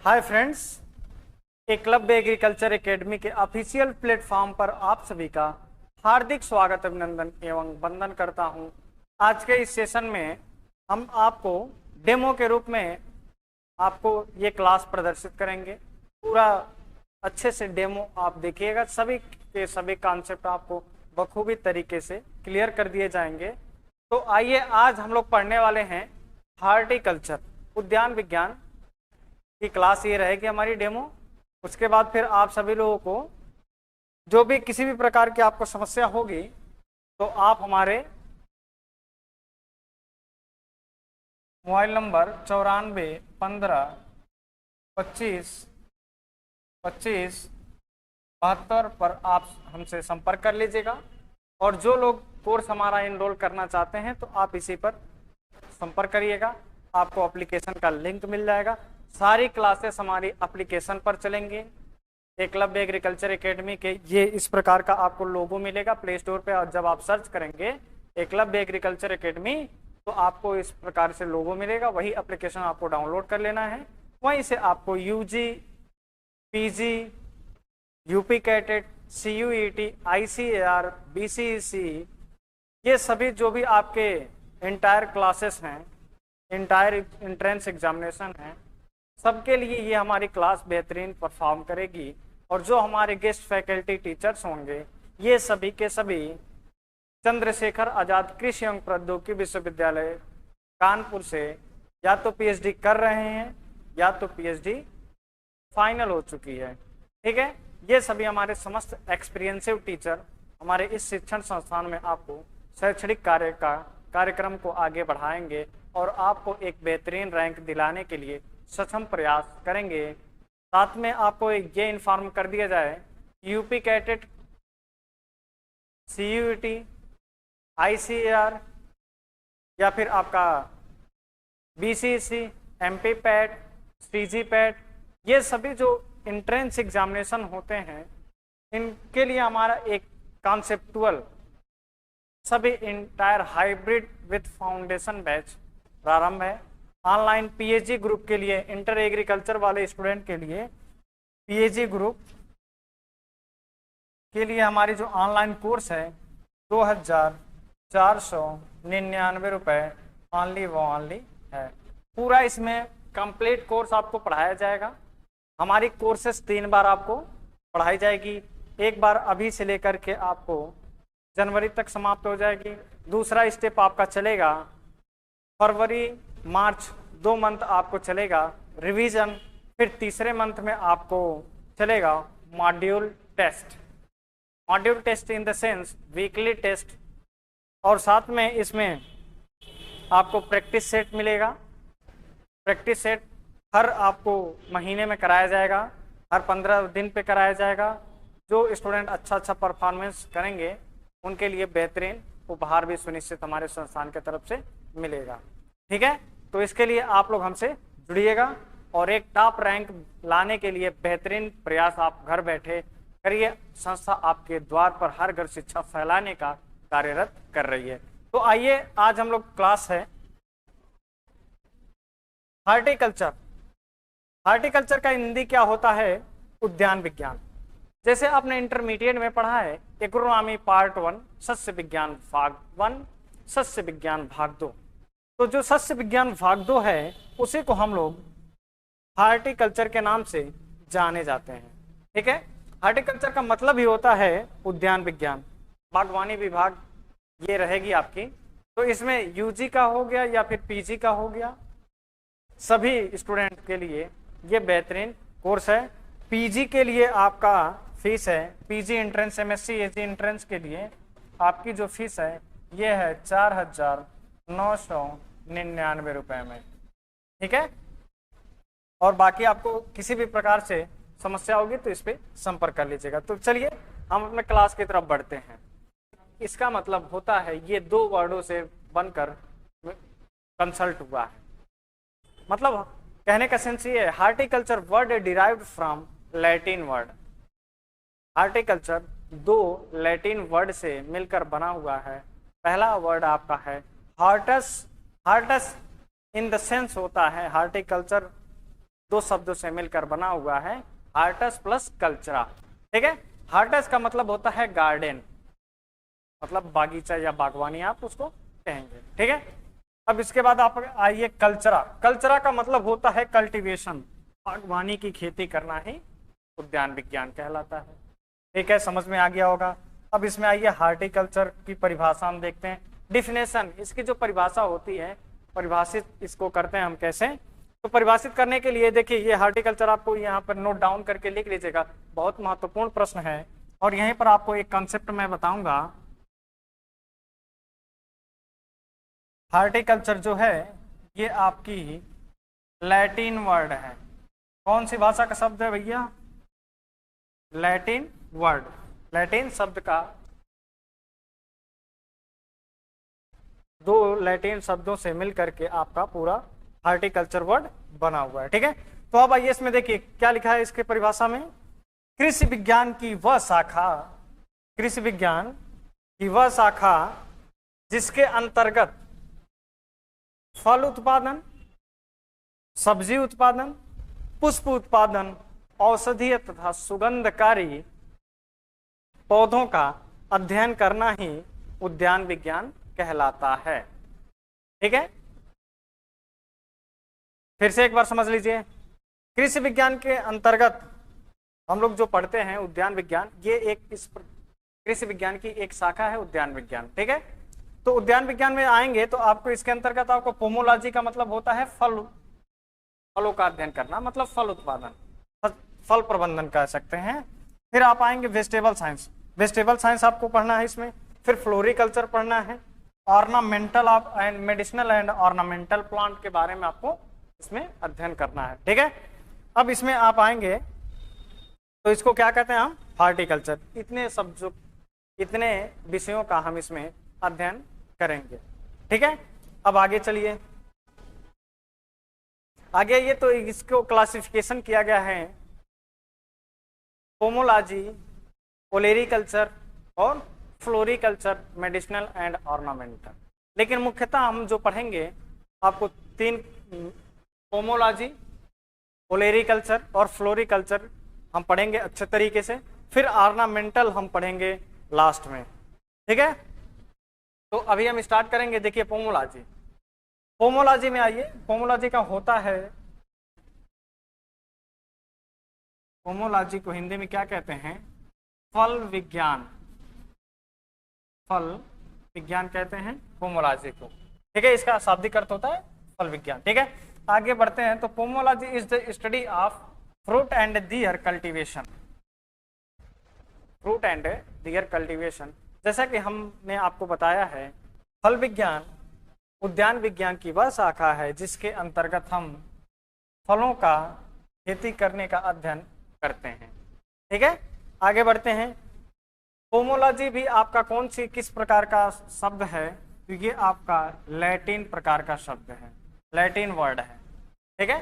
Hi friends, Eklavya agriculture academy के official platform पर आप सभी का हार्दिक स्वागत, अभिनंदन एवं वंदन करता हूं। आज के इस सेशन में हम आपको डेमो के रूप में आपको ये क्लास प्रदर्शित करेंगे। पूरा अच्छे से डेमो आप देखिएगा, सभी के सभी कॉन्सेप्ट आपको बखूबी तरीके से क्लियर कर दिए जाएंगे। तो आइए, आज हम लोग पढ़ने वाले हैं हार्टिकल्चर, उद्यान विज्ञान की क्लास। ये रहेगी हमारी डेमो। उसके बाद फिर आप सभी लोगों को जो भी किसी भी प्रकार की आपको समस्या होगी तो आप हमारे मोबाइल नंबर 94 15 25 25 72 पर आप हमसे संपर्क कर लीजिएगा। और जो लोग कोर्स हमारा एनरोल करना चाहते हैं तो आप इसी पर संपर्क करिएगा, आपको एप्लीकेशन का लिंक मिल जाएगा। सारी क्लासेस हमारी एप्लीकेशन पर चलेंगे। एकलव्य एग्रीकल्चर एकेडमी के ये इस प्रकार का आपको लोगो मिलेगा प्ले स्टोर पे, और जब आप सर्च करेंगे एकलव्य एग्रीकल्चर एकेडमी तो आपको इस प्रकार से लोगो मिलेगा। वही एप्लीकेशन आपको डाउनलोड कर लेना है। वहीं से आपको UG, PG, UP CATET, CUET, ICAR, BCEC, ये सभी जो भी आपके इंटायर क्लासेस हैं, इंटायर एंट्रेंस एग्जामिनेशन है, सबके लिए ये हमारी क्लास बेहतरीन परफॉर्म करेगी। और जो हमारे गेस्ट फैकल्टी टीचर्स होंगे ये सभी के सभी चंद्रशेखर आजाद कृषि एवं प्रौद्योगिकी विश्वविद्यालय कानपुर से या तो पीएचडी कर रहे हैं या तो पीएचडी फाइनल हो चुकी है। ठीक है, ये सभी हमारे समस्त एक्सपीरियंसिव टीचर हमारे इस शिक्षण संस्थान में आपको शैक्षणिक कार्यक्रम को आगे बढ़ाएंगे और आपको एक बेहतरीन रैंक दिलाने के लिए सक्षम प्रयास करेंगे। साथ में आपको ये इन्फॉर्म कर दिया जाए, यूपी कैटेट, सीयूईटी, आईसीएआर या फिर आपका BCC, MP PAT, CG PAT, ये सभी जो एंट्रेंस एग्जामिनेशन होते हैं इनके लिए हमारा एक कॉन्सेप्टुअल सभी entire hybrid with foundation batch प्रारंभ है। ऑनलाइन पीएचडी ग्रुप के लिए, इंटर एग्रीकल्चर वाले स्टूडेंट के लिए पीएचडी ग्रुप के लिए हमारी जो ऑनलाइन कोर्स है 2499 रुपये ओनली है। पूरा इसमें कंप्लीट कोर्स आपको पढ़ाया जाएगा। हमारी कोर्सेस 3 बार आपको पढ़ाई जाएगी। एक बार अभी से लेकर के आपको जनवरी तक समाप्त हो जाएगी। दूसरा स्टेप आपका चलेगा फरवरी मार्च, 2 मंथ आपको चलेगा रिवीजन। फिर तीसरे मंथ में आपको चलेगा module test. Module test in the sense weekly test, और साथ में इसमें आपको प्रैक्टिस सेट मिलेगा। प्रैक्टिस सेट हर आपको महीने में कराया जाएगा, हर 15 दिन पे कराया जाएगा। जो स्टूडेंट अच्छा परफॉर्मेंस करेंगे उनके लिए बेहतरीन उपहार भी सुनिश्चित हमारे संस्थान की तरफ से मिलेगा। ठीक है, तो इसके लिए आप लोग हमसे जुड़िएगा और एक टॉप रैंक लाने के लिए बेहतरीन प्रयास आप घर बैठे करिए। संस्था आपके द्वार पर हर घर शिक्षा फैलाने का कार्यरत कर रही है। तो आइए, आज हम लोग क्लास है हार्टिकल्चर। हार्टिकल्चर का हिंदी क्या होता है? उद्यान विज्ञान। जैसे आपने इंटरमीडिएट में पढ़ा है एग्रोनॉमी पार्ट 1, सस्य विज्ञान भाग 1, सस्य विज्ञान भाग 2। तो जो सस्य विज्ञान भाग 2 है उसी को हम लोग हार्टिकल्चर के नाम से जाने जाते हैं। ठीक है, हार्टिकल्चर का मतलब ही होता है उद्यान विज्ञान, बागवानी विभाग ये रहेगी आपकी। तो इसमें यूजी का हो गया या फिर पीजी का हो गया, सभी स्टूडेंट के लिए ये बेहतरीन कोर्स है। पीजी के लिए आपका फीस है, PG entrance, MSc Ag entrance के लिए आपकी जो फीस है ये है 4999 रुपए में। ठीक है, और बाकी आपको किसी भी प्रकार से समस्या होगी तो इस पे संपर्क कर लीजिएगा। तो चलिए हम अपने क्लास की तरफ बढ़ते हैं। इसका मतलब होता है ये 2 वर्डों से बनकर कंसल्ट हुआ है। मतलब कहने का सेंस ये है, horticulture word derived from Latin word. Horticulture 2 Latin word से मिलकर बना हुआ है। पहला वर्ड आपका है hearts. Hearts in the sense होता है, हार्टिकल्चर दो शब्दों से मिलकर बना हुआ है हार्टस प्लस कल्चरा। ठीक है, हार्टस का मतलब होता है गार्डन, मतलब बागीचा या बागवानी आप उसको कहेंगे। ठीक है, अब इसके बाद आप आइए कल्चरा। कल्चरा का मतलब होता है कल्टीवेशन, बागवानी की खेती करना ही उद्यान विज्ञान कहलाता है। ठीक है, समझ में आ गया होगा। अब इसमें आइए हार्टिकल्चर की परिभाषा हम देखते हैं। डिफिनेशन, इसकी जो परिभाषा होती है, परिभाषित इसको करते हैं हम कैसे, तो परिभाषित करने के लिए देखिए ये हार्टिकल्चर आपको यहाँ पर नोट डाउन करके लिख लीजिएगा, बहुत महत्वपूर्ण प्रश्न है। और यहीं पर आपको एक कॉन्सेप्ट मैं बताऊंगा। हार्टिकल्चर जो है ये आपकी लैटिन वर्ड है। कौन सी भाषा का शब्द है भैया? लैटिन वर्ड, लैटिन शब्द का, दो लैटिन शब्दों से मिलकर के आपका पूरा हार्टिकल्चर वर्ड बना हुआ है। ठीक है, तो अब आइए इसमें देखिए क्या लिखा है इसके परिभाषा में। कृषि विज्ञान की वह शाखा, कृषि विज्ञान की वह शाखा जिसके अंतर्गत फल उत्पादन, सब्जी उत्पादन, पुष्प उत्पादन, औषधीय तथा सुगंधकारी पौधों का अध्ययन करना ही उद्यान विज्ञान कहलाता है। ठीक है, फिर से एक बार समझ लीजिए। कृषि विज्ञान के अंतर्गत हम लोग जो पढ़ते हैं उद्यान विज्ञान, ये एक इस कृषि विज्ञान की एक शाखा है उद्यान विज्ञान। ठीक है, तो उद्यान विज्ञान में आएंगे तो आपको इसके अंतर्गत आपको पोमोलॉजी का मतलब होता है फलों का अध्ययन करना, मतलब फल उत्पादन, फल प्रबंधन कह सकते हैं। फिर आप आएंगे वेजिटेबल साइंस, वेजिटेबल साइंस आपको पढ़ना है इसमें। फिर फ्लोरिकल्चर पढ़ना है, ornamental and medicinal and ornamental plant के बारे में आपको इसमें अध्ययन करना है। ठीक है, अब इसमें आप आएंगे तो इसको क्या कहते हैं हम? हॉर्टिकल्चर। इतने शब्दों, इतने विषयों का हम इसमें अध्ययन करेंगे। ठीक है, अब आगे चलिए, आगे ये तो इसको क्लासिफिकेशन किया गया है पोमोलॉजी, ओलेरिकल्चर और फ्लोरिकल्चर, मेडिसिनल एंड ऑर्नामेंटल। लेकिन मुख्यतः हम जो पढ़ेंगे आपको तीन, पोमोलॉजी, ओलेरिकल्चर और फ्लोरिकल्चर हम पढ़ेंगे अच्छे तरीके से। फिर ऑर्नामेंटल हम पढ़ेंगे लास्ट में। ठीक है, तो अभी हम स्टार्ट करेंगे। देखिए पोमोलॉजी, पोमोलॉजी में आइए। पोमोलॉजी का होता है, पोमोलॉजी को हिंदी में क्या कहते हैं? फल विज्ञान, फल विज्ञान कहते हैं पोमोलॉजी को। ठीक है, इसका शाब्दिक अर्थ होता है फल विज्ञान। ठीक है, आगे बढ़ते हैं। तो pomology is the study of fruit and their cultivation, fruit and their cultivation. जैसा कि हमने आपको बताया है, फल विज्ञान उद्यान विज्ञान की वह शाखा है जिसके अंतर्गत हम फलों का खेती करने का अध्ययन करते हैं। ठीक है, आगे बढ़ते हैं। पोमोलॉजी भी आपका कौन सी किस प्रकार का शब्द है? तो ये आपका लैटिन प्रकार का शब्द है, लैटिन वर्ड है। ठीक है,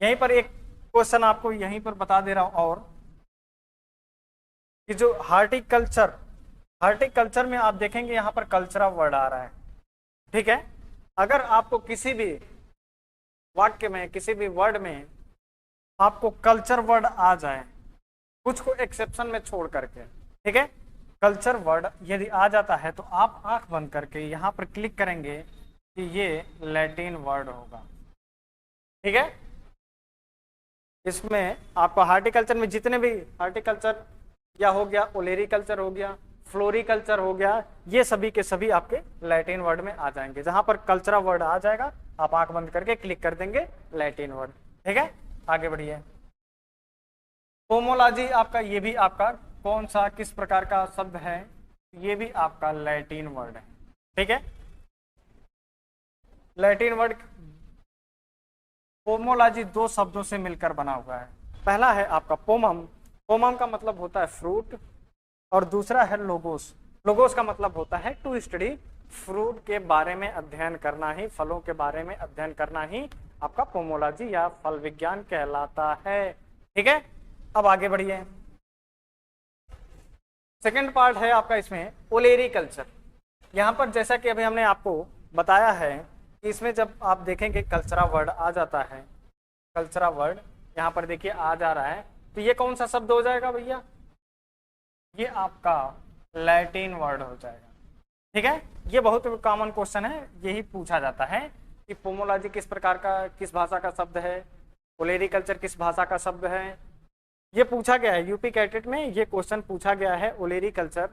यहीं पर एक क्वेश्चन आपको यहीं पर बता दे रहा हूं, और कि जो हार्टिकल्चर, हार्टिकल्चर में आप देखेंगे यहाँ पर कल्चरा वर्ड आ रहा है। ठीक है, अगर आपको किसी भी वाक्य में, किसी भी वर्ड में आपको कल्चर वर्ड आ जाए, कुछ को एक्सेप्शन में छोड़ करके, ठीक है, कल्चर वर्ड यदि आ जाता है तो आप आंख बंद करके यहाँ पर क्लिक करेंगे कि ये लैटिन वर्ड होगा। ठीक है, इसमें आपको हार्टिकल्चर में जितने भी हार्टिकल्चर या हो गया, ओलेरिकल्चर हो गया, फ्लोरिकल्चर हो गया, ये सभी के सभी आपके लैटिन वर्ड में आ जाएंगे। जहां पर कल्चरा वर्ड आ जाएगा आप आंख बंद करके क्लिक कर देंगे लैटिन वर्ड। ठीक है, आगे बढ़िए। पोमोलॉजी आपका, ये भी आपका कौन सा किस प्रकार का शब्द है? ये भी आपका लैटिन वर्ड है। ठीक है, लैटिन वर्ड। पोमोलॉजी दो शब्दों से मिलकर बना हुआ है। पहला है आपका पोमम, पोमम का मतलब होता है फ्रूट, और दूसरा है लोगोस, लोगोस का मतलब होता है टू स्टडी, फ्रूट के बारे में अध्ययन करना ही, फलों के बारे में अध्ययन करना ही आपका पोमोलॉजी या फल विज्ञान कहलाता है। ठीक है, अब आगे बढ़िए। सेकंड पार्ट है आपका इसमें ओलेरिकल्चर। यहाँ पर जैसा कि अभी हमने आपको बताया है इसमें जब आप देखेंगे कल्चरा वर्ड आ जाता है, कल्चरा वर्ड यहाँ पर देखिए आ जा रहा है, तो ये कौन सा शब्द हो जाएगा भैया? ये आपका लैटिन वर्ड हो जाएगा। ठीक है, ये बहुत कॉमन क्वेश्चन है, यही पूछा जाता है कि पोमोलॉजी किस प्रकार का, किस भाषा का शब्द है, ओलेरिकल्चर किस भाषा का शब्द है। ये पूछा गया है यूपी कैडेट में, ये क्वेश्चन पूछा गया है। Olericulture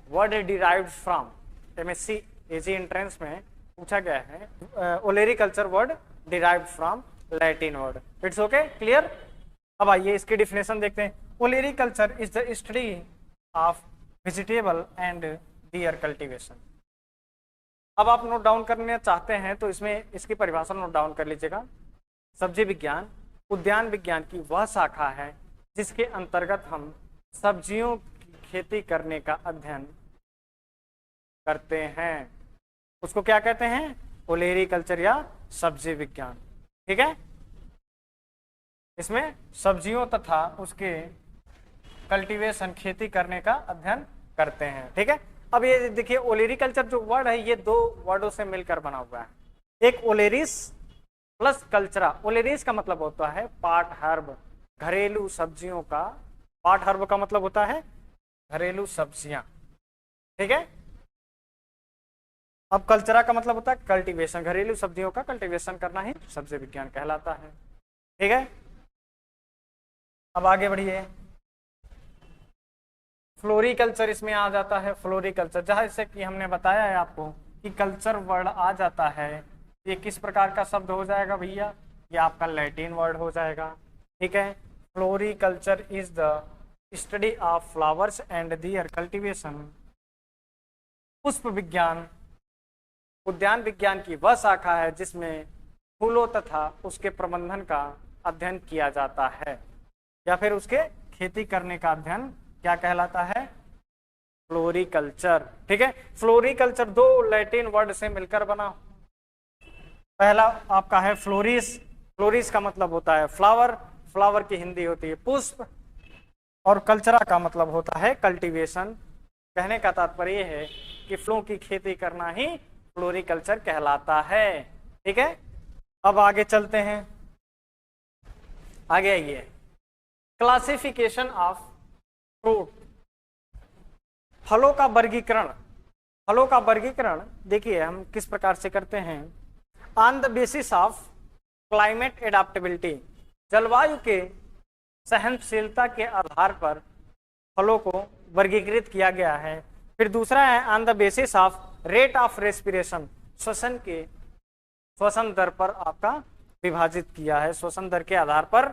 word derived from, MSc Ag entrance में पूछा गया है। Olericulture word derived from Latin word. It's okay, clear. अब आइए इसकी डिफिनेशन देखते हैं। Olericulture is the study of vegetable and their cultivation. अब आप नोट डाउन करने चाहते हैं तो इसमें इसकी परिभाषा नोट डाउन कर लीजिएगा। सब्जी विज्ञान उद्यान विज्ञान की वह शाखा है जिसके अंतर्गत हम सब्जियों की खेती करने का अध्ययन करते हैं। उसको क्या कहते हैं? ओलेरिकल्चर या सब्जी विज्ञान। ठीक है, इसमें सब्जियों तथा उसके कल्टीवेशन खेती करने का अध्ययन करते हैं। ठीक है, अब ये देखिए ओलेरिकल्चर जो वर्ड है ये दो वर्डों से मिलकर बना हुआ है, एक ओलेरिस प्लस कल्चरा। ओलेरिस का मतलब होता है पार्ट हर्ब, घरेलू सब्जियों का। पार्ट हर्ब का मतलब होता है घरेलू सब्जियां। ठीक है, अब कल्चरा का मतलब होता है कल्टीवेशन, घरेलू सब्जियों का कल्टीवेशन करना ही सब्जी विज्ञान कहलाता है। ठीक है, अब आगे बढ़िए। फ्लोरिकल्चर इसमें आ जाता है। फ्लोरिकल्चर जैसे कि हमने बताया है आपको कि कल्चर वर्ड आ जाता है, ये किस प्रकार का शब्द हो जाएगा भैया? ये आपका लैटिन वर्ड हो जाएगा। ठीक है, floriculture is the study of flowers and their cultivation. पुष्प विज्ञान उद्यान विज्ञान की वह शाखा है जिसमें फूलों तथा उसके प्रबंधन का अध्ययन किया जाता है, या फिर उसके खेती करने का अध्ययन क्या कहलाता है? फ्लोरिकल्चर। ठीक है, फ्लोरिकल्चर दो लैटिन वर्ड से मिलकर बना। पहला आपका है फ्लोरिस, फ्लोरिस का मतलब होता है फ्लावर, फ्लावर की हिंदी होती है पुष्प, और कल्चरा का मतलब होता है कल्टीवेशन। कहने का तात्पर्य है कि फूलों की खेती करना ही फ्लोरिकल्चर कहलाता है। ठीक है, अब आगे चलते हैं। आगे आइए, क्लासिफिकेशन ऑफ फ्रूट, फलों का वर्गीकरण। फलों का वर्गीकरण देखिए हम किस प्रकार से करते हैं। On the basis of climate adaptability, जलवायु के सहनशीलता के आधार पर फलों को वर्गीकृत किया गया है। फिर दूसरा है on the basis of rate of respiration, श्वसन दर पर आपका विभाजित किया है। श्वसन दर के आधार पर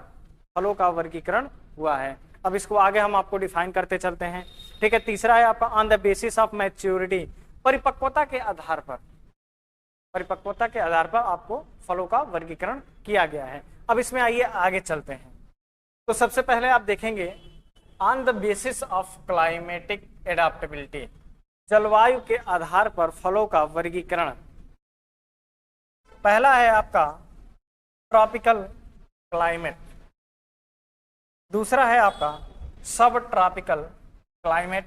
फलों का वर्गीकरण हुआ है। अब इसको आगे हम आपको डिफाइन करते चलते हैं। ठीक है, तीसरा है आपका on the basis of maturity, परिपक्वता के आधार पर, परिपक्वता के आधार पर आपको फलों का वर्गीकरण किया गया है। अब इसमें आइए आगे चलते हैं। तो सबसे पहले आप देखेंगे on the basis of climatic adaptability, जलवायु के आधार पर फलों का वर्गीकरण। पहला है आपका ट्रॉपिकल क्लाइमेट, दूसरा है आपका सब ट्रॉपिकल क्लाइमेट।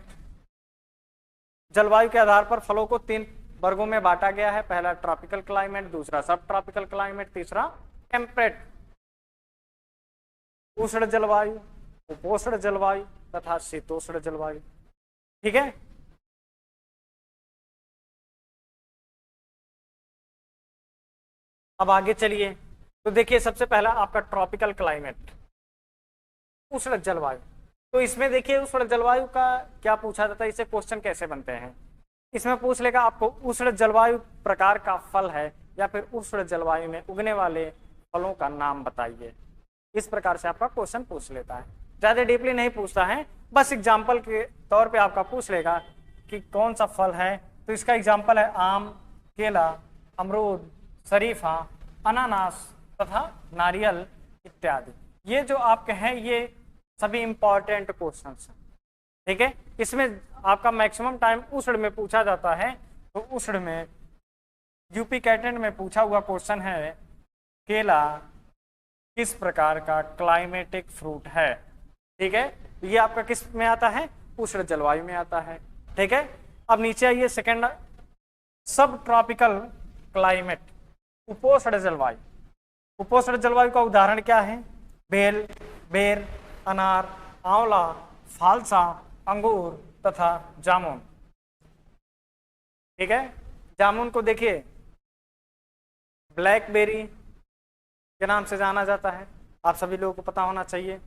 जलवायु के आधार पर फलों को तीन वर्गों में बांटा गया है। पहला ट्रॉपिकल क्लाइमेट, दूसरा सब ट्रॉपिकल क्लाइमेट, तीसरा टेम्परेट उष्ण जलवायु, उपोष्ण जलवायु तथा शीतोष्ण जलवायु। ठीक है, अब आगे चलिए। तो देखिए सबसे पहला आपका ट्रॉपिकल क्लाइमेट, उष्ण जलवायु। तो इसमें देखिए उष्ण जलवायु का क्या पूछा जाता है, इससे क्वेश्चन कैसे बनते हैं। इसमें पूछ लेगा आपको उष्ण जलवायु प्रकार का फल है या फिर उष्ण जलवायु में उगने वाले फलों का नाम बताइए। इस प्रकार से आपका क्वेश्चन पूछ लेता है, ज्यादा डीपली नहीं पूछता है, बस एग्जाम्पल के तौर पे आपका पूछ लेगा कि कौन सा फल है। तो इसका एग्जाम्पल है आम, केला, अमरूद, शरीफा, अनानास तथा नारियल इत्यादि। ये जो आपके हैं ये सभी इंपॉर्टेंट क्वेश्चंस हैं। ठीक है, इसमें आपका मैक्सिमम टाइम उष्ण में पूछा जाता है। तो उष्ण में यूपी कैटेट में पूछा हुआ क्वेश्चन है केला किस प्रकार का क्लाइमेटिक फ्रूट है। ठीक है, ये आपका किस में आता है? उष्ण जलवायु में आता है। ठीक है, अब नीचे आइए सेकंड सब ट्रॉपिकल क्लाइमेट। उपोष्ण जलवायु। उपोष्ण जलवायु का उदाहरण क्या है? बेल, बेर, अनार, आंवला, फालसा, अंगूर तथा जामुन। ठीक है, जामुन को देखिए ब्लैकबेरी के नाम से जाना जाता है, आप सभी लोगों को पता होना चाहिए।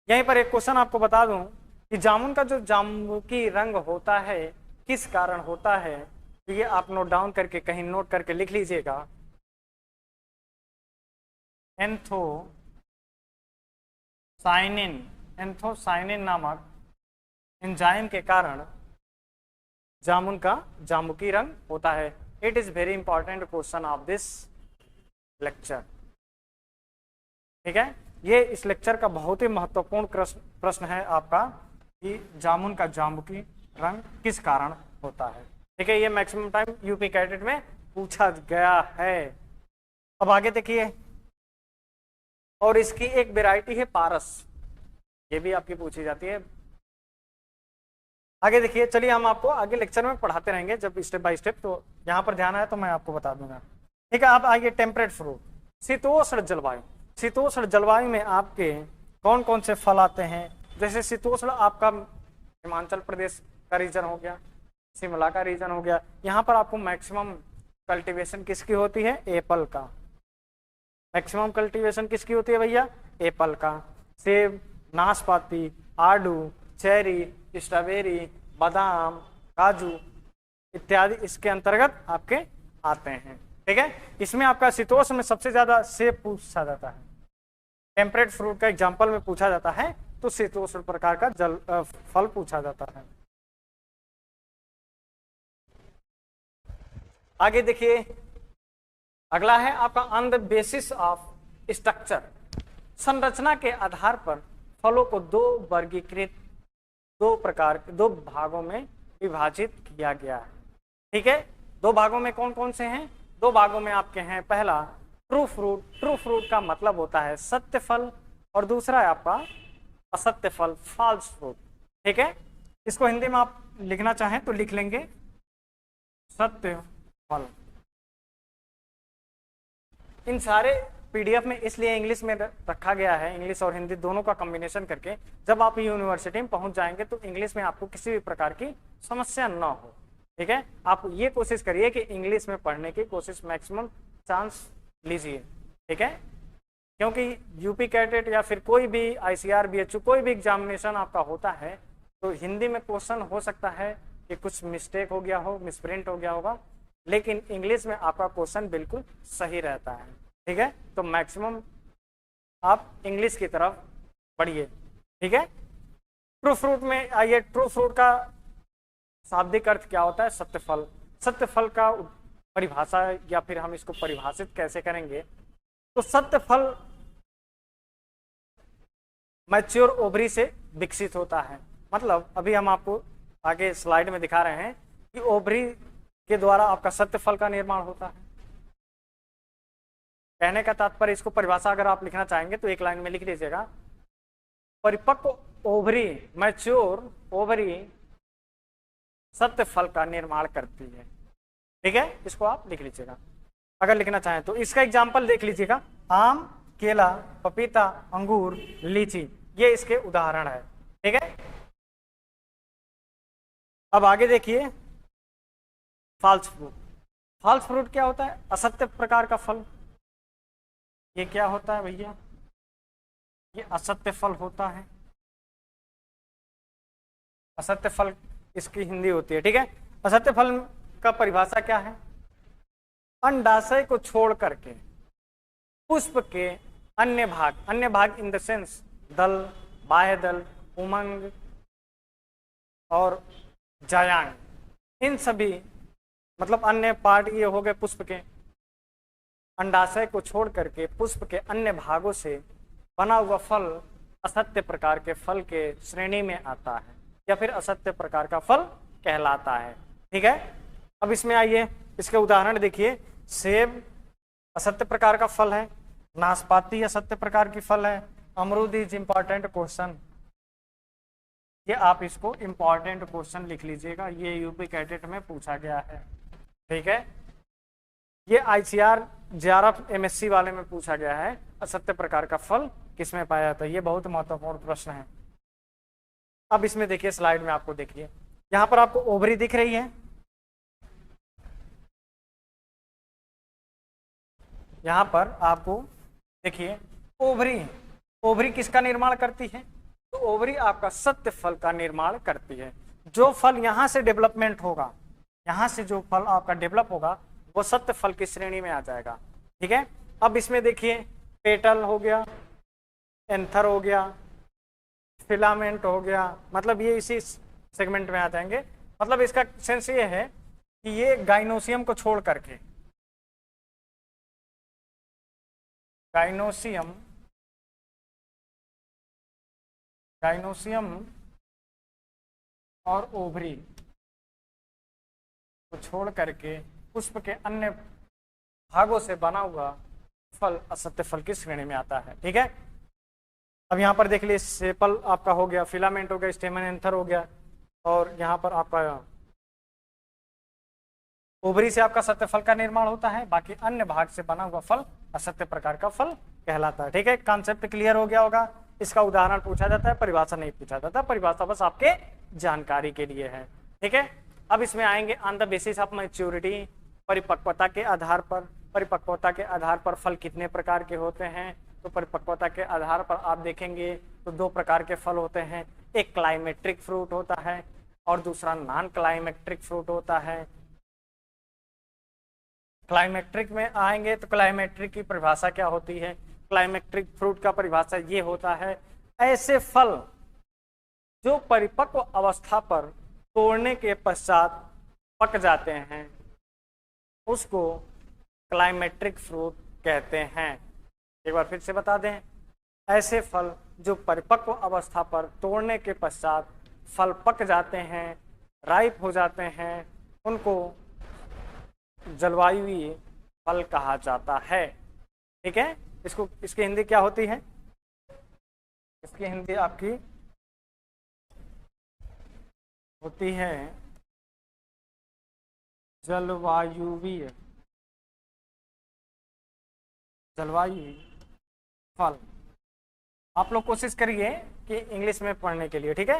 यहीं पर एक क्वेश्चन आपको बता दूं कि जामुन का जो जामुनी रंग होता है किस कारण होता है, तो ये आप नोट डाउन करके कहीं नोट करके लिख लीजिएगा। एंथोसाइनिन नामक एंजाइम के कारण जामुन का जामुनी रंग होता है। It is very important question of this lecture. ठीक है, ये इस लेक्चर का बहुत ही महत्वपूर्ण प्रश्न है आपका कि जामुन का जामुनी रंग किस कारण होता है। ठीक है, ये मैक्सिमम टाइम यूपी कैडेट में पूछा गया है। अब आगे देखिए, और इसकी एक वैरायटी है पारस, ये भी आपकी पूछी जाती है। आगे देखिए, चलिए हम आपको आगे लेक्चर में पढ़ाते रहेंगे जब स्टेप बाय स्टेप, तो यहाँ पर ध्यान आया तो मैं आपको बता दूंगा। ठीक है, आप आइए टेम्परेट फ्रूट, शीतोष्ण जलवायु। शीतोष्ण जलवायु में आपके कौन कौन से फल आते हैं? जैसे शीतोष्ण आपका हिमाचल प्रदेश का रीजन हो गया, शिमला का रीजन हो गया। यहाँ पर आपको मैक्सिमम कल्टीवेशन किसकी होती है? एप्पल का। मैक्सिमम कल्टीवेशन किसकी होती है भैया? एप्पल का। सेब, नाशपाती, आड़ू, चेरी, स्ट्रॉबेरी, बादाम, काजू इत्यादि इसके अंतर्गत आपके आते हैं। ठीक है, इसमें आपका शीतोष्ण में सबसे ज्यादा सेब पूछा जाता है। टेम्परेट फ्रूट का एग्जांपल में पूछा जाता है तो शीतोष्ण प्रकार का फल पूछा जाता है। आगे देखिए, अगला है आपका on the basis of structure. संरचना के आधार पर फलों को दो भागों में विभाजित किया गया है। ठीक है, दो भागों में कौन कौन से हैं? दो भागों में आपके हैं, पहला ट्रू फ्रूट। ट्रू फ्रूट का मतलब होता है सत्य फल, और दूसरा है आपका असत्य फल, फॉल्स फ्रूट। ठीक है, इसको हिंदी में आप लिखना चाहें तो लिख लेंगे सत्य फल। इन सारे पीडीएफ में इसलिए इंग्लिश में रखा गया है, इंग्लिश और हिंदी दोनों का कॉम्बिनेशन करके। जब आप यूनिवर्सिटी में पहुंच जाएंगे तो इंग्लिश में आपको किसी भी प्रकार की समस्या ना हो। ठीक है, आप ये कोशिश करिए कि इंग्लिश में पढ़ने की कोशिश मैक्सिमम चांस लीजिए। ठीक है, क्योंकि यूपी कैडेट या फिर कोई भी आईसीआर, बीएचयू कोई भी एग्जामिनेशन आपका होता है तो हिंदी में क्वेश्चन हो सकता है कि कुछ मिस्टेक हो गया हो, मिसप्रिंट हो गया होगा, लेकिन इंग्लिश में आपका क्वेश्चन बिल्कुल सही रहता है। ठीक है, तो मैक्सिमम आप इंग्लिश की तरफ बढ़िए। ठीक है, ट्रू फ्रूट में आइए। ट्रू फ्रूट का शाब्दिक अर्थ क्या होता है? सत्य फल। सत्य फल का परिभाषा या फिर हम इसको परिभाषित कैसे करेंगे? तो सत्य फल मैच्योर ओवरी से विकसित होता है। मतलब अभी हम आपको आगे स्लाइड में दिखा रहे हैं कि ओवरी के द्वारा आपका सत्य फल का निर्माण होता है। कहने का तात्पर्य, इसको परिभाषा अगर आप लिखना चाहेंगे तो एक लाइन में लिख लीजिएगा, परिपक्व ओवरी, मैच्योर ओवरी सत्य फल का निर्माण करती है। ठीक है, इसको आप लिख लीजिएगा अगर लिखना चाहें तो। इसका एग्जाम्पल देख लीजिएगा, आम, केला, पपीता, अंगूर, लीची, ये इसके उदाहरण है। ठीक है, अब आगे देखिए फॉल्स फ्रूट। फॉल्स फ्रूट क्या होता है? असत्य प्रकार का फल। ये क्या होता है भैया? ये असत्य फल होता है। असत्य फल इसकी हिंदी होती है। ठीक है, असत्य फल का परिभाषा क्या है? अंडाशय को छोड़ करके पुष्प के अन्य भाग इन द सेंस दल, बाह्य दल, उमंग और जायांग, इन सभी मतलब अन्य पार्ट ये हो गए पुष्प के। अंडाशय को छोड़ करके पुष्प के अन्य भागों से बना हुआ फल असत्य प्रकार के फल के श्रेणी में आता है या फिर असत्य प्रकार का फल कहलाता है। ठीक है, अब इसमें आइए, इसके उदाहरण देखिए। सेब असत्य प्रकार का फल है, नाशपाती असत्य प्रकार की फल है, अमरूद इज इंपॉर्टेंट क्वेश्चन। ये आप इसको इंपॉर्टेंट क्वेश्चन लिख लीजिएगा, ये यूपी कैडेट में पूछा गया है। ठीक है, ये ICR JRF MSc वाले में पूछा गया है, असत्य प्रकार का फल किसमें पाया जाता है। ये बहुत महत्वपूर्ण प्रश्न है। अब इसमें देखिए स्लाइड में आपको देखिए, यहाँ पर आपको ओवरी दिख रही है, यहाँ पर आपको देखिए ओवरी, ओवरी किसका निर्माण करती है, तो ओवरी आपका सत्य फल का निर्माण करती है। जो फल यहाँ से डेवलपमेंट होगा, यहाँ से जो फल आपका डेवलप होगा वो सत्य फल की श्रेणी में आ जाएगा। ठीक है, अब इसमें देखिए पेटल हो गया, एंथर हो गया, फिलामेंट हो गया, मतलब ये इसी सेगमेंट में आ जाएंगे। मतलब इसका सेंस ये है कि ये गाइनोसियम को छोड़ करके, गाइनोसियम और ओवरी को छोड़ करके पुष्प के अन्य भागों से बना हुआ फल असत्य फल की श्रेणी में आता है। ठीक है, अब यहाँ पर देख लीजिए सेपल आपका हो गया, फिलामेंट हो गया, स्टेमन एंथर हो गया, और यहाँ पर आपका ओवरी से आपका सत्य फल का निर्माण होता है, बाकी अन्य भाग से बना हुआ फल असत्य प्रकार का फल कहलाता है। ठीक है, कॉन्सेप्ट क्लियर हो गया होगा। इसका उदाहरण पूछा जाता है, परिभाषा नहीं पूछा जाता, परिभाषा बस आपके जानकारी के लिए है। ठीक है, अब इसमें आएंगे on the basis of maturity, परिपक्वता के आधार पर। परिपक्वता के आधार पर फल कितने प्रकार के होते हैं, तो परिपक्वता के आधार पर आप देखेंगे तो दो प्रकार के फल होते हैं, एक क्लाइमेट्रिक फ्रूट होता है और दूसरा नॉन क्लाइमेट्रिक फ्रूट होता है। क्लाइमेट्रिक में आएंगे तो क्लाइमेट्रिक की परिभाषा क्या होती है, क्लाइमेट्रिक फ्रूट का परिभाषा ये होता है, ऐसे फल जो परिपक्व अवस्था पर तोड़ने के पश्चात पक जाते हैं उसको क्लाइमेट्रिक फ्रूट कहते हैं। एक बार फिर से बता दें, ऐसे फल जो परिपक्व अवस्था पर तोड़ने के पश्चात फल पक जाते हैं, राइप हो जाते हैं, उनको जलवायुवीय फल कहा जाता है। ठीक है, इसकी हिंदी क्या होती है, इसकी हिंदी आपकी होती है जलवायुवीय फल। आप लोग कोशिश करिए कि इंग्लिश में पढ़ने के लिए। ठीक है,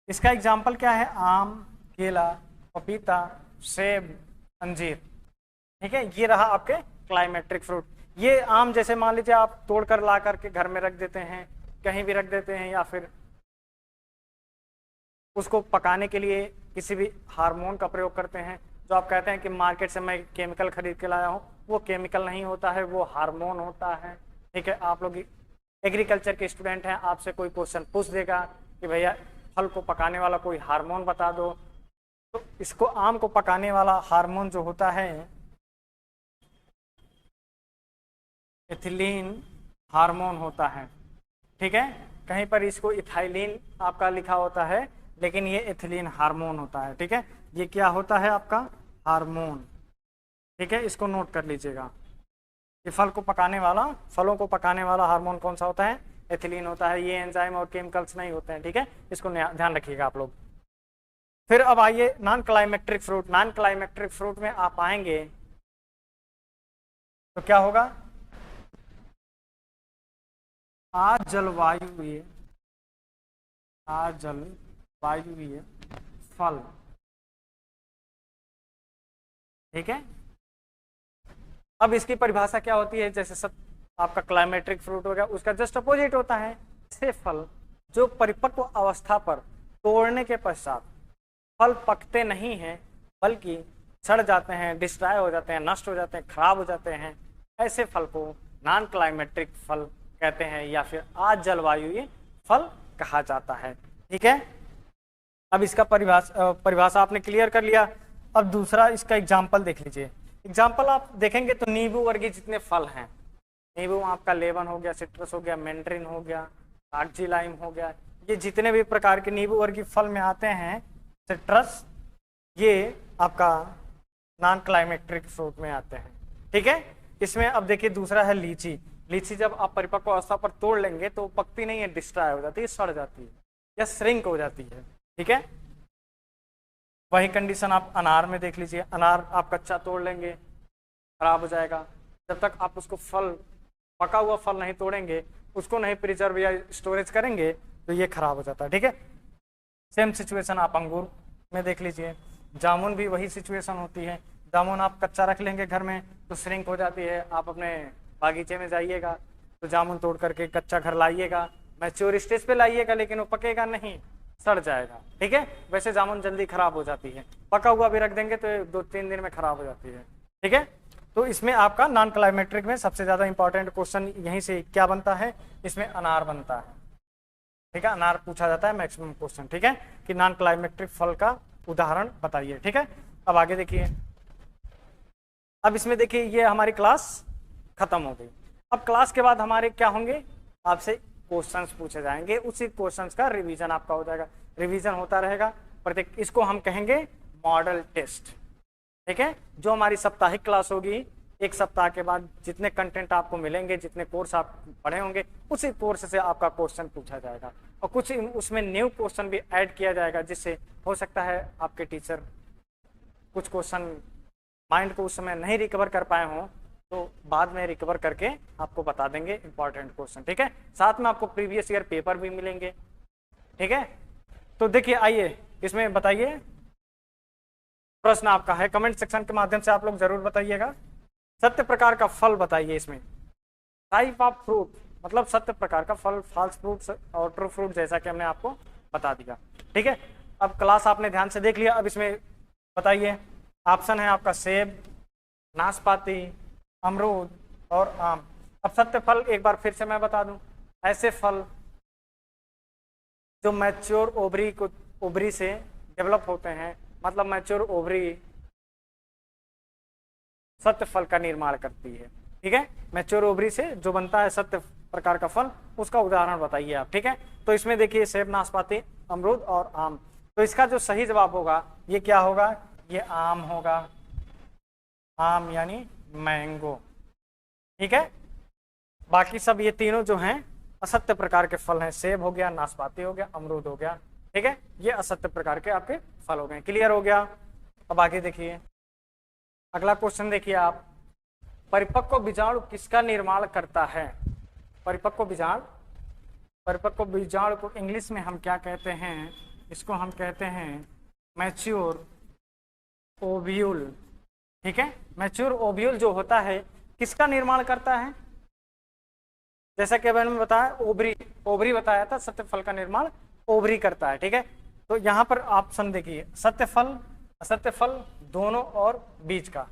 इसका एग्जाम्पल क्या है, आम, केला, पपीता, सेब, अंजीर। ठीक है, ये रहा आपके क्लाइमेट्रिक फ्रूट। ये आम जैसे मान लीजिए आप तोड़कर ला करके घर में रख देते हैं, कहीं भी रख देते हैं, या फिर उसको पकाने के लिए किसी भी हार्मोन का प्रयोग करते हैं। जो आप कहते हैं कि मार्केट से मैं केमिकल खरीद के लाया हूँ, वो केमिकल नहीं होता है, वो हार्मोन होता है। ठीक है, आप लोग एग्रीकल्चर के स्टूडेंट हैं, आपसे कोई क्वेश्चन पूछ देगा कि भैया फल को पकाने वाला कोई हार्मोन बता दो, तो इसको आम को पकाने वाला हार्मोन जो होता है एथिलीन हार्मोन होता है। ठीक है, कहीं पर इसको इथाइलिन आपका लिखा होता है, लेकिन ये एथिलीन हार्मोन होता है। ठीक है, ये क्या होता है आपका हार्मोन। ठीक है, इसको नोट कर लीजिएगा, ये फलों को पकाने वाला हार्मोन कौन सा होता है, एथिलीन होता है। ये एंजाइम और केमिकल्स नहीं होते हैं। ठीक है, इसको ध्यान रखिएगा आप लोग। फिर अब आइए non climacteric fruit. Non climacteric fruit में आप आएंगे तो क्या होगा, अजलवायुवीय फल। ठीक है, अब इसकी परिभाषा क्या होती है, जैसे सब आपका क्लाइमेट्रिक फ्रूट हो गया, उसका जस्ट अपोजिट होता है, ऐसे फल जो परिपक्व अवस्था पर तोड़ने के पश्चात फल पकते नहीं हैं बल्कि सड़ जाते हैं, डिस्ट्रॉय हो जाते हैं, नष्ट हो जाते हैं, खराब हो जाते हैं, ऐसे फल को नॉन क्लाइमेट्रिक फल कहते हैं या फिर अजलवायुवीय फल कहा जाता है। ठीक है, अब इसका परिभाषा आपने क्लियर कर लिया। अब दूसरा इसका एग्जाम्पल देख लीजिए। एग्जाम्पल आप देखेंगे तो नींबू वर्गीय जितने फल हैं, नींबू आपका लेमन हो गया, सिट्रस हो गया, मैंड्रिन हो गया, कागजी लाइम हो गया, ये जितने भी प्रकार के नींबू वर्गीय फल में आते हैं, सिट्रस, ये आपका नॉन क्लाइमेट्रिक फ्रूट में आते हैं। ठीक है, इसमें अब देखिए दूसरा है लीची। लीची जब आप परिपक्व अवस्था पर तोड़ लेंगे तो पकती नहीं है, डिस्ट्रॉय हो जाती है, सड़ जाती है या श्रिंक हो जाती है। ठीक है, वही कंडीशन आप अनार में देख लीजिए, अनार आप कच्चा तोड़ लेंगे खराब हो जाएगा, जब तक आप उसको फल, पका हुआ फल नहीं तोड़ेंगे, उसको नहीं प्रिजर्व या स्टोरेज करेंगे तो ये खराब हो जाता है, ठीक है। सेम सिचुएशन आप अंगूर में देख लीजिए, जामुन भी वही सिचुएशन होती है, जामुन आप कच्चा रख लेंगे घर में तो श्रिंक हो जाती है, आप अपने बागीचे में जाइएगा तो जामुन तोड़ करके कच्चा घर लाइएगा, मैच्योर स्टेज पे लाइएगा, लेकिन वो पकेगा नहीं, सड़ जाएगा, ठीक है। वैसे जामुन जल्दी खराब हो जाती है, पका हुआ भी रख देंगे तो 2-3 दिन में खराब हो जाती है, ठीक है। तो इसमें आपका नॉन क्लाइमेट्रिक में सबसे ज्यादा इंपॉर्टेंट क्वेश्चन यहीं से क्या बनता है, इसमें अनार बनता है, ठीक है, अनार पूछा जाता है मैक्सिमम क्वेश्चन, ठीक है, कि नॉन क्लाइमेट्रिक फल का उदाहरण बताइए, ठीक है। अब आगे देखिए, अब इसमें देखिए ये हमारी क्लास खत्म हो गई। अब क्लास के बाद हमारे क्या होंगे, आपसे क्वेश्चंस पूछे जाएंगे, उसी क्वेश्चंस का रिवीजन आपका हो जाएगा, रिवीजन होता रहेगा प्रत्येक, इसको हम कहेंगे मॉडल टेस्ट, ठीक है। जो हमारी साप्ताहिक क्लास होगी, एक सप्ताह के बाद जितने कंटेंट आपको मिलेंगे, जितने कोर्स आप पढ़े होंगे, उसी कोर्स से आपका क्वेश्चन पूछा जाएगा, और कुछ उसमें न्यू क्वेश्चन भी ऐड किया जाएगा, जिससे हो सकता है आपके टीचर कुछ क्वेश्चन माइंड को उस समय नहीं रिकवर कर पाए हों, तो बाद में रिकवर करके आपको बता देंगे इंपॉर्टेंट क्वेश्चन, ठीक है। साथ में आपको प्रीवियस ईयर पेपर भी मिलेंगे, ठीक है। तो देखिए, आइए इसमें बताइए, प्रश्न आपका है, कमेंट सेक्शन के माध्यम से आप लोग जरूर बताइएगा। सत्य प्रकार का फल बताइए, इसमें टाइप ऑफ फ्रूट, मतलब सत्य प्रकार का फल, फॉल्स फ्रूट और ट्रू फ्रूट, जैसा कि हमने आपको बता दिया, ठीक है। अब क्लास आपने ध्यान से देख लिया, अब इसमें बताइए, ऑप्शन है आपका सेब, नाशपाती, अमरूद और आम। अब सत्य फल एक बार फिर से मैं बता दूं, ऐसे फल जो मैच्योर ओवरी से डेवलप होते हैं, मतलब मैच्योर ओवरी सत्य फल का निर्माण करती है, ठीक है। मैच्योर ओवरी से जो बनता है सत्य प्रकार का फल, उसका उदाहरण बताइए आप, ठीक है। तो इसमें देखिए सेब, नाशपाती, अमरूद और आम, तो इसका जो सही जवाब होगा ये क्या होगा, ये आम होगा, आम यानी मैंगो, ठीक है। बाकी सब ये तीनों जो हैं असत्य प्रकार के फल हैं, सेब हो गया, नाशपाती हो गया, अमरूद हो गया, ठीक है, ये असत्य प्रकार के आपके फल हो गए, क्लियर हो गया। अब आगे देखिए, अगला क्वेश्चन देखिए आप, परिपक्व बीजाणु किसका निर्माण करता है। परिपक्व बीजाणु को इंग्लिश में हम क्या कहते हैं, इसको हम कहते हैं मैच्योर ओव्यूल, ठीक है। मैच्योर ओव्यूल जो होता है किसका निर्माण करता है, जैसा कि मैंने बताया ओवरी बताया था, सत्य फल का निर्माण ओवरी करता है, ठीक है। तो यहाँ पर ऑप्शन देखिए, सत्य फल, असत्य फल दोनों और बीज का,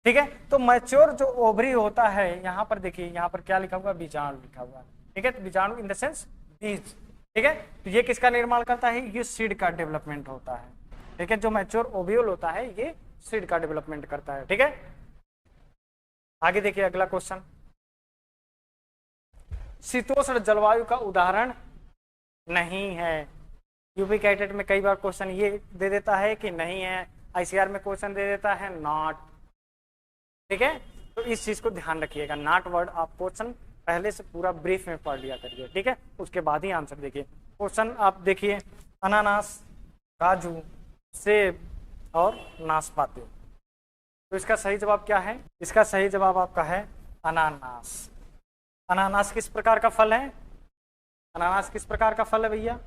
ठीक है। तो मैच्योर जो ओवरी होता है, यहाँ पर देखिए, यहाँ पर क्या लिखा हुआ, बीजाणु लिखा हुआ है, ठीक है। तो बीजाणु इन द सेंस बीज, ठीक है। तो ये किसका निर्माण करता है, ये सीड का डेवलपमेंट होता है, ठीक है। जो मैच्योर ओव्यूल होता है ये सीड का डेवलपमेंट करता है, ठीक है। आगे देखिए अगला क्वेश्चन, शीतोष्ण जलवायु का उदाहरण नहीं है। यूपी कैटेट में कई बार क्वेश्चन ये दे देता है कि नहीं है, आईसीआर में क्वेश्चन दे देता है नॉट, ठीक है। तो इस चीज को ध्यान रखिएगा, नॉट वर्ड आप क्वेश्चन पहले से पूरा ब्रीफ में पढ़ लिया करिए, ठीक है, उसके बाद ही आंसर देखिए। क्वेश्चन आप देखिए, अनानास, काजू, सेब और नाशपाती, तो इसका सही जवाब क्या है, इसका सही जवाब आपका है अनानास। अनानास किस प्रकार का फल है, अनानास किस प्रकार का फल है भैया,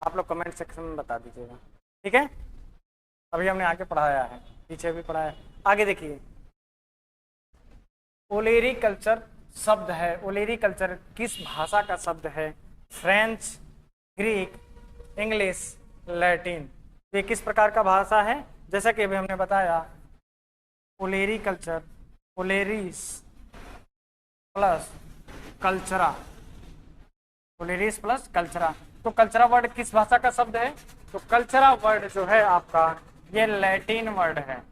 आप लोग कमेंट सेक्शन में बता दीजिएगा, ठीक है। अभी हमने आगे पढ़ाया है, पीछे भी पढ़ाया है। आगे देखिए, ओलेरी कल्चर शब्द है, ओलेरी कल्चर किस भाषा का शब्द है, फ्रेंच, ग्रीक, इंग्लिश, लैटिन, ये किस प्रकार का भाषा है, जैसा कि अभी हमने बताया, ओलेरी कल्चर, ओलेरिस प्लस कल्चरा, ओलेरिस प्लस कल्चरा, तो कल्चरा वर्ड किस भाषा का शब्द है, तो कल्चरा वर्ड जो है आपका ये लैटिन वर्ड है।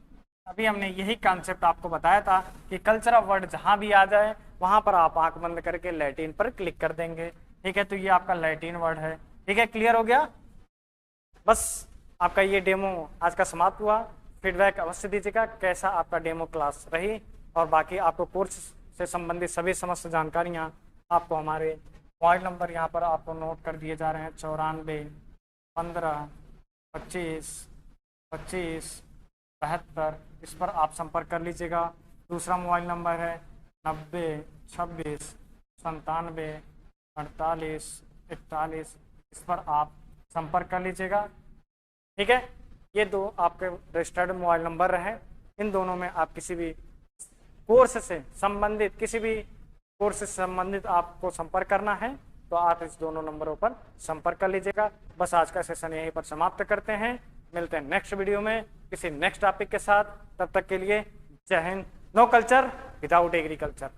अभी हमने यही कॉन्सेप्ट आपको बताया था कि कल्चरा वर्ड जहां भी आ जाए वहां पर आप आंख बंद करके लैटिन पर क्लिक कर देंगे, ठीक है। तो ये आपका लैटिन वर्ड है, ठीक है, क्लियर हो गया। बस आपका ये डेमो आज का समाप्त हुआ, फीडबैक अवश्य दीजिएगा कैसा आपका डेमो क्लास रही, और बाकी आपको कोर्स से संबंधित सभी समस्त जानकारियां आपको हमारे मोबाइल नंबर यहाँ पर आपको नोट कर दिए जा रहे हैं, 94 15 25 25 72, इस पर आप संपर्क कर लीजिएगा। दूसरा मोबाइल नंबर है 90 26 97 48 41, इस पर आप संपर्क कर लीजिएगा। ठीक है, ये दो आपके रजिस्टर्ड मोबाइल नंबर रहे। इन दोनों में आप किसी भी कोर्स से संबंधित आपको संपर्क करना है तो आप इस दोनों नंबरों पर संपर्क कर लीजिएगा। बस आज का सेशन यहीं पर समाप्त करते हैं, मिलते हैं नेक्स्ट वीडियो में किसी नेक्स्ट टॉपिक के साथ। तब तक के लिए जय हिंद। No culture without agriculture.